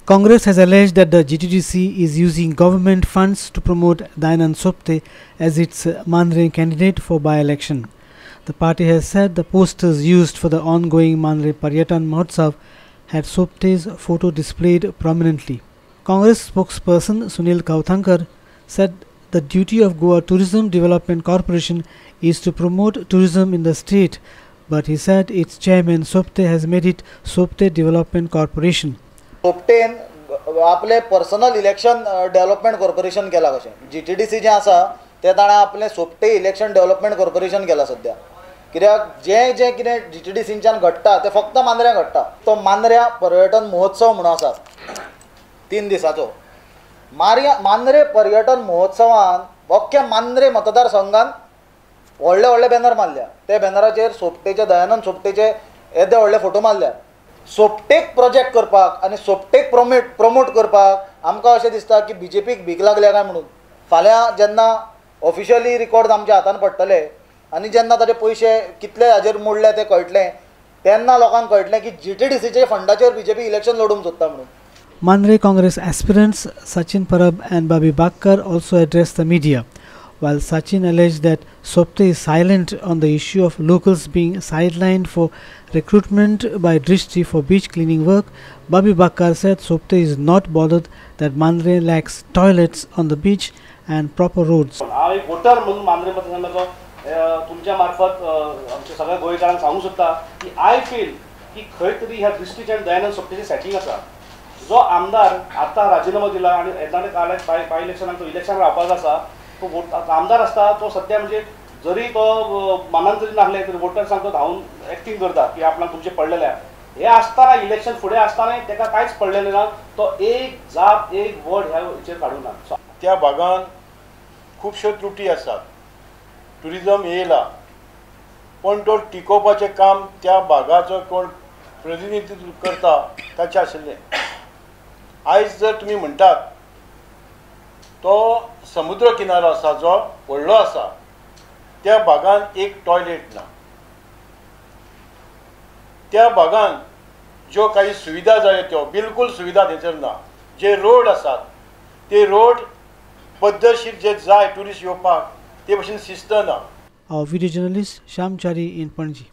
Congress has alleged that the GTDC is using government funds to promote Dayanand Sopte as its Mandre candidate for by-election. The party has said the posters used for the ongoing Mandre Paryatan Mahotsav had Sopte's photo displayed prominently. Congress spokesperson Sunil Kauthankar said the duty of Goa Tourism Development Corporation is to promote tourism in the state, but he said its chairman Sopte has made it Sopte Development Corporation. सोपटेन आपले personal election development corporation केला कशें GTDC जे आसा ते ताणें आपले Sopte election development corporation केला सद्या कित्याक जे कितें GTDCच्यान घडटा ते फक्त मांद्र्या घडटा तो मांद्र्या पर्यटन महोत्सव म्हणून आसा 3 दिसाचो मांद्रे पर्यटन महोत्सवान अख्ख्या मांद्रे मतदारसंघान व्हडले बॅनर मारल्या ते बॅनराचेर सोपटेचे दयानंद सोपटेचे येदे व्हडले फोटो मारल्या सोपटेक प्रोजेक्ट करपाक आनी सोपटेक प्रमोट करपाक आमकां अशें दिसता की BJPक भीक लागल्या काय म्हणून फाल्यां जेन्ना ऑफिशियली रिकॉर्ड आमच्या हातान पडटले आनी जेन्ना ताचे पयशे कितले हाजेर मोडले ते कळटले तेन्ना लोकांक कळटलें की GTDCचे फंडाचेर BJP इलेक्शन लडूंक सोदता म्हणून. Mandre Congress aspirants Sachin Parab and Babi Bakkar also addressed the media. While Sachin alleged that Sopte is silent on the issue of locals being sidelined for recruitment by Drishti for beach cleaning work, Babi Bakkar said Sopte is not bothered that Mandre lacks toilets on the beach and proper roads. तुमच्या मार्फत आमच्या सगळ्या गोंयकारांक सांगूंक सोदता की I feel की खंय तरी ह्या दृश्टीचे आनी दयानंद सोपटेचे सेटिंग आसा. जो आमदार आतां राजिनामो दिला आनी येणारे काळात बाय इलेक्शनाक तो इलेक्शन रावपाक आसा तो आमदार आसता तो सद्या म्हणजे जरी तो मनान जरी नासले तरी वोटर्सांक तो धांवन एक्टिंग करता की आपणाक तुमचे पडलेले हे आसतना इलेक्शन फुडें आसतना ताका कांयच पडलेलें ना. तो एक जाप एक वड ह्या हेचेर काडूना. त्या भागान खुबश्यो त्रुटी आसात. टुरिजम येयला पण तो टिकोवपाचें काम त्या भागाचो कोण प्रतिनिधित्व करता ताचें आशिल्लें. आयज जर तुमी म्हणटात तो समुद्र किनारो आसा जो व्हडलो आसा त्या भागान एक टॉयलेट ना. त्या भागान ज्यो काही सुविधा जाय त्यो बिलकुल सुविधा थंयसर ना. जे रोड आसात ते रोड पद्दतशीर जे जाय ट्युरिस्ट येवपाक ते भशेन शिस्त ना. Our video journalist Shyam Chari in Panji.